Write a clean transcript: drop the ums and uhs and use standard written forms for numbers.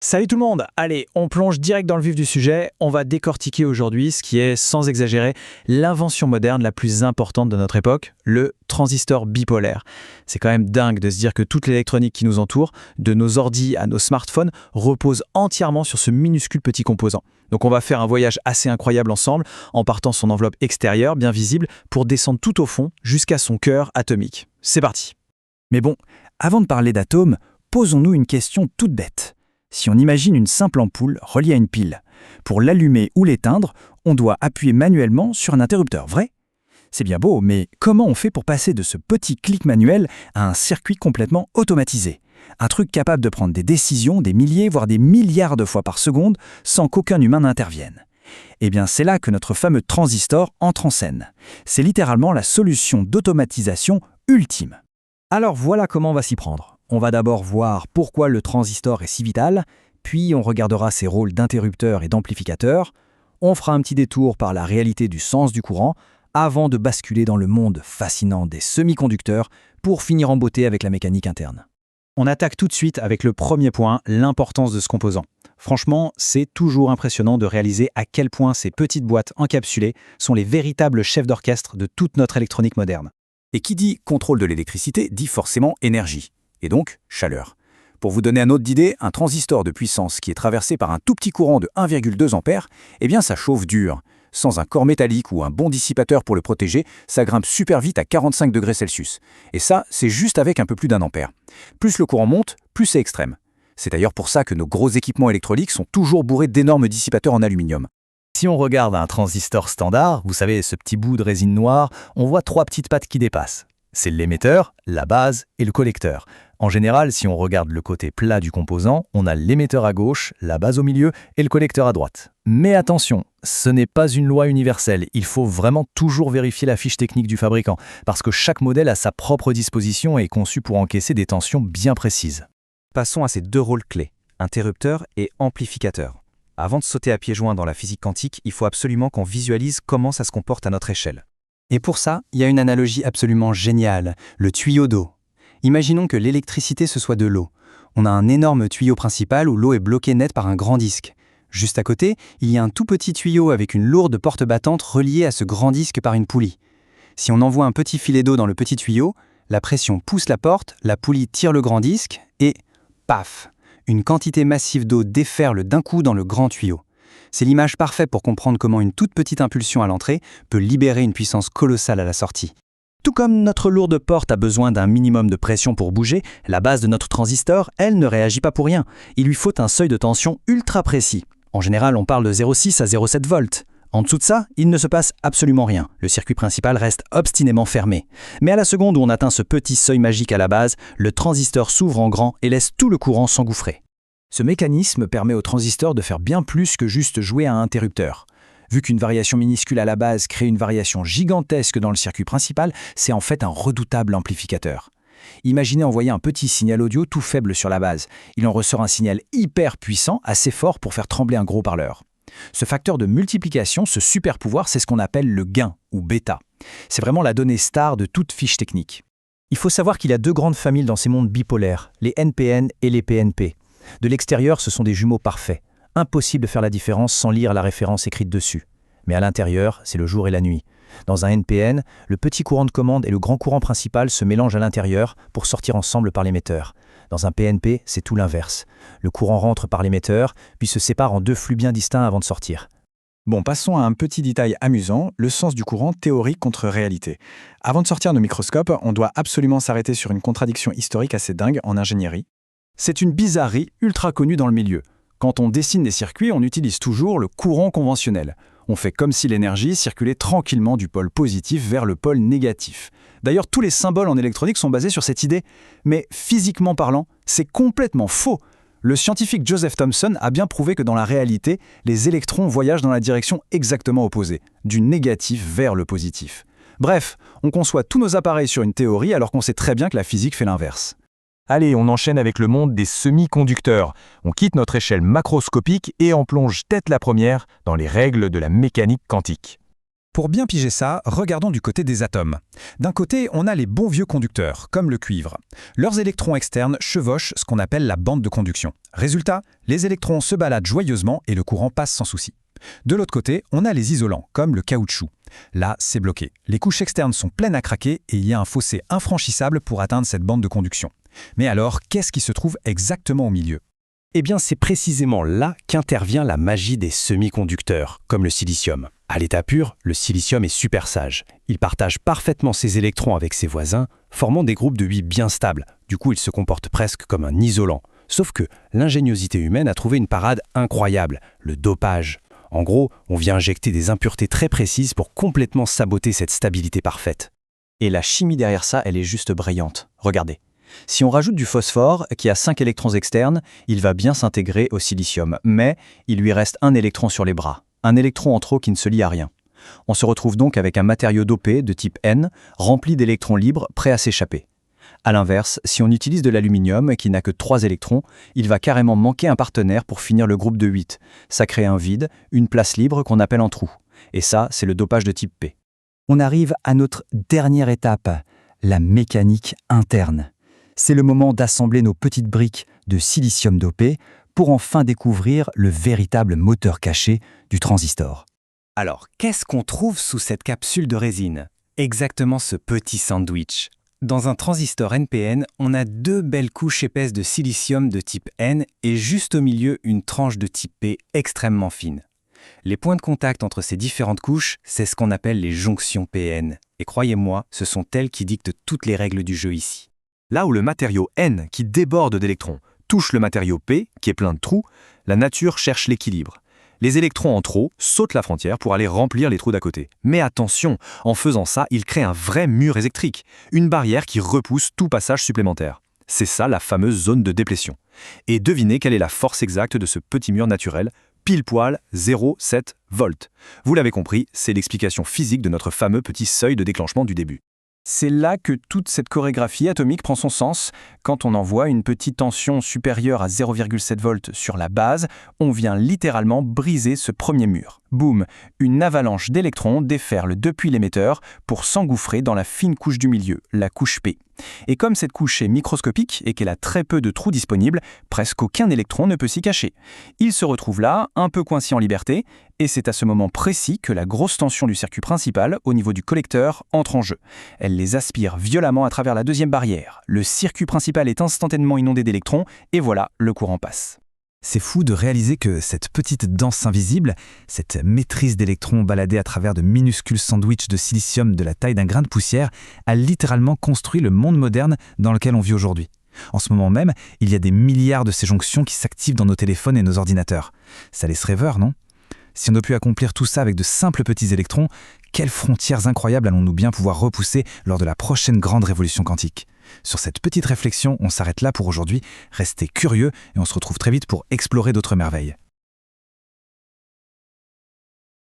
Salut tout le monde. Allez, on plonge direct dans le vif du sujet. On va décortiquer aujourd'hui ce qui est, sans exagérer, l'invention moderne la plus importante de notre époque, le transistor bipolaire. C'est quand même dingue de se dire que toute l'électronique qui nous entoure, de nos ordis à nos smartphones, repose entièrement sur ce minuscule petit composant. Donc on va faire un voyage assez incroyable ensemble, en partant son enveloppe extérieure, bien visible, pour descendre tout au fond, jusqu'à son cœur atomique. C'est parti. Mais bon, avant de parler d'atomes, posons-nous une question toute bête. Si on imagine une simple ampoule reliée à une pile, pour l'allumer ou l'éteindre, on doit appuyer manuellement sur un interrupteur, vrai? C'est bien beau, mais comment on fait pour passer de ce petit clic manuel à un circuit complètement automatisé? Un truc capable de prendre des décisions des milliers, voire des milliards de fois par seconde, sans qu'aucun humain n'intervienne. Eh bien, c'est là que notre fameux transistor entre en scène. C'est littéralement la solution d'automatisation ultime. Alors voilà comment on va s'y prendre. On va d'abord voir pourquoi le transistor est si vital, puis on regardera ses rôles d'interrupteur et d'amplificateur. On fera un petit détour par la réalité du sens du courant, avant de basculer dans le monde fascinant des semi-conducteurs pour finir en beauté avec la mécanique interne. On attaque tout de suite avec le premier point, l'importance de ce composant. Franchement, c'est toujours impressionnant de réaliser à quel point ces petites boîtes encapsulées sont les véritables chefs d'orchestre de toute notre électronique moderne. Et qui dit contrôle de l'électricité dit forcément énergie, et donc chaleur. Pour vous donner un ordre d'idée, un transistor de puissance qui est traversé par un tout petit courant de 1,2 A, eh bien ça chauffe dur. Sans un corps métallique ou un bon dissipateur pour le protéger, ça grimpe super vite à 45 degrés Celsius. Et ça, c'est juste avec un peu plus d'1 ampère. Plus le courant monte, plus c'est extrême. C'est d'ailleurs pour ça que nos gros équipements électroniques sont toujours bourrés d'énormes dissipateurs en aluminium. Si on regarde un transistor standard, vous savez, ce petit bout de résine noire, on voit 3 petites pattes qui dépassent. C'est l'émetteur, la base et le collecteur. En général, si on regarde le côté plat du composant, on a l'émetteur à gauche, la base au milieu et le collecteur à droite. Mais attention, ce n'est pas une loi universelle. Il faut vraiment toujours vérifier la fiche technique du fabricant, parce que chaque modèle a sa propre disposition et est conçu pour encaisser des tensions bien précises. Passons à ces deux rôles clés, interrupteur et amplificateur. Avant de sauter à pieds joints dans la physique quantique, il faut absolument qu'on visualise comment ça se comporte à notre échelle. Et pour ça, il y a une analogie absolument géniale, le tuyau d'eau. Imaginons que l'électricité ce soit de l'eau. On a un énorme tuyau principal où l'eau est bloquée net par un grand disque. Juste à côté, il y a un tout petit tuyau avec une lourde porte battante reliée à ce grand disque par une poulie. Si on envoie un petit filet d'eau dans le petit tuyau, la pression pousse la porte, la poulie tire le grand disque et paf! Une quantité massive d'eau déferle d'un coup dans le grand tuyau. C'est l'image parfaite pour comprendre comment une toute petite impulsion à l'entrée peut libérer une puissance colossale à la sortie. Tout comme notre lourde porte a besoin d'un minimum de pression pour bouger, la base de notre transistor, elle, ne réagit pas pour rien. Il lui faut un seuil de tension ultra précis. En général, on parle de 0,6 à 0,7 volts. En dessous de ça, il ne se passe absolument rien. Le circuit principal reste obstinément fermé. Mais à la seconde où on atteint ce petit seuil magique à la base, le transistor s'ouvre en grand et laisse tout le courant s'engouffrer. Ce mécanisme permet au transistor de faire bien plus que juste jouer à un interrupteur. Vu qu'une variation minuscule à la base crée une variation gigantesque dans le circuit principal, c'est en fait un redoutable amplificateur. Imaginez envoyer un petit signal audio tout faible sur la base. Il en ressort un signal hyper puissant, assez fort pour faire trembler un gros parleur. Ce facteur de multiplication, ce super pouvoir, c'est ce qu'on appelle le gain, ou bêta. C'est vraiment la donnée star de toute fiche technique. Il faut savoir qu'il y a deux grandes familles dans ces mondes bipolaires, les NPN et les PNP. De l'extérieur, ce sont des jumeaux parfaits. Impossible de faire la différence sans lire la référence écrite dessus. Mais à l'intérieur, c'est le jour et la nuit. Dans un NPN, le petit courant de commande et le grand courant principal se mélangent à l'intérieur pour sortir ensemble par l'émetteur. Dans un PNP, c'est tout l'inverse. Le courant rentre par l'émetteur, puis se sépare en deux flux bien distincts avant de sortir. Bon, passons à un petit détail amusant, le sens du courant théorique contre réalité. Avant de sortir nos microscopes, on doit absolument s'arrêter sur une contradiction historique assez dingue en ingénierie. C'est une bizarrerie ultra connue dans le milieu. Quand on dessine des circuits, on utilise toujours le courant conventionnel. On fait comme si l'énergie circulait tranquillement du pôle positif vers le pôle négatif. D'ailleurs, tous les symboles en électronique sont basés sur cette idée. Mais physiquement parlant, c'est complètement faux. Le scientifique Joseph Thomson a bien prouvé que dans la réalité, les électrons voyagent dans la direction exactement opposée, du négatif vers le positif. Bref, on conçoit tous nos appareils sur une théorie alors qu'on sait très bien que la physique fait l'inverse. Allez, on enchaîne avec le monde des semi-conducteurs. On quitte notre échelle macroscopique et on plonge tête la première dans les règles de la mécanique quantique. Pour bien piger ça, regardons du côté des atomes. D'un côté, on a les bons vieux conducteurs, comme le cuivre. Leurs électrons externes chevauchent ce qu'on appelle la bande de conduction. Résultat, les électrons se baladent joyeusement et le courant passe sans souci. De l'autre côté, on a les isolants, comme le caoutchouc. Là, c'est bloqué. Les couches externes sont pleines à craquer et il y a un fossé infranchissable pour atteindre cette bande de conduction. Mais alors, qu'est-ce qui se trouve exactement au milieu ? Eh bien, c'est précisément là qu'intervient la magie des semi-conducteurs, comme le silicium. À l'état pur, le silicium est super sage. Il partage parfaitement ses électrons avec ses voisins, formant des groupes de 8 bien stables. Du coup, il se comporte presque comme un isolant. Sauf que l'ingéniosité humaine a trouvé une parade incroyable, le dopage. En gros, on vient injecter des impuretés très précises pour complètement saboter cette stabilité parfaite. Et la chimie derrière ça, elle est juste brillante. Regardez. Si on rajoute du phosphore, qui a 5 électrons externes, il va bien s'intégrer au silicium, mais il lui reste un électron sur les bras, un électron en trop qui ne se lie à rien. On se retrouve donc avec un matériau dopé de type N, rempli d'électrons libres, prêts à s'échapper. A l'inverse, si on utilise de l'aluminium, qui n'a que 3 électrons, il va carrément manquer un partenaire pour finir le groupe de 8. Ça crée un vide, une place libre qu'on appelle un trou. Et ça, c'est le dopage de type P. On arrive à notre dernière étape, la mécanique interne. C'est le moment d'assembler nos petites briques de silicium dopé pour enfin découvrir le véritable moteur caché du transistor. Alors, qu'est-ce qu'on trouve sous cette capsule de résine ? Exactement ce petit sandwich. Dans un transistor NPN, on a 2 belles couches épaisses de silicium de type N et juste au milieu une tranche de type P extrêmement fine. Les points de contact entre ces différentes couches, c'est ce qu'on appelle les jonctions PN. Et croyez-moi, ce sont elles qui dictent toutes les règles du jeu ici. Là où le matériau N, qui déborde d'électrons, touche le matériau P, qui est plein de trous, la nature cherche l'équilibre. Les électrons en trop sautent la frontière pour aller remplir les trous d'à côté. Mais attention, en faisant ça, ils créent un vrai mur électrique, une barrière qui repousse tout passage supplémentaire. C'est ça la fameuse zone de déplétion. Et devinez quelle est la force exacte de ce petit mur naturel, pile poil 0,7 volts. Vous l'avez compris, c'est l'explication physique de notre fameux petit seuil de déclenchement du début. C'est là que toute cette chorégraphie atomique prend son sens. Quand on envoie une petite tension supérieure à 0,7 volts sur la base, on vient littéralement briser ce premier mur. Boum, une avalanche d'électrons déferle depuis l'émetteur pour s'engouffrer dans la fine couche du milieu, la couche P. Et comme cette couche est microscopique et qu'elle a très peu de trous disponibles, presque aucun électron ne peut s'y cacher. Il se retrouve là, un peu coincé en liberté, et c'est à ce moment précis que la grosse tension du circuit principal, au niveau du collecteur, entre en jeu. Elle les aspire violemment à travers la deuxième barrière. Le circuit principal est instantanément inondé d'électrons, et voilà, le courant passe. C'est fou de réaliser que cette petite danse invisible, cette maîtrise d'électrons baladés à travers de minuscules sandwichs de silicium de la taille d'un grain de poussière, a littéralement construit le monde moderne dans lequel on vit aujourd'hui. En ce moment même, il y a des milliards de ces jonctions qui s'activent dans nos téléphones et nos ordinateurs. Ça laisse rêveur, non ? Si on a pu accomplir tout ça avec de simples petits électrons, quelles frontières incroyables allons-nous bien pouvoir repousser lors de la prochaine grande révolution quantique ? Sur cette petite réflexion, on s'arrête là pour aujourd'hui. Restez curieux et on se retrouve très vite pour explorer d'autres merveilles.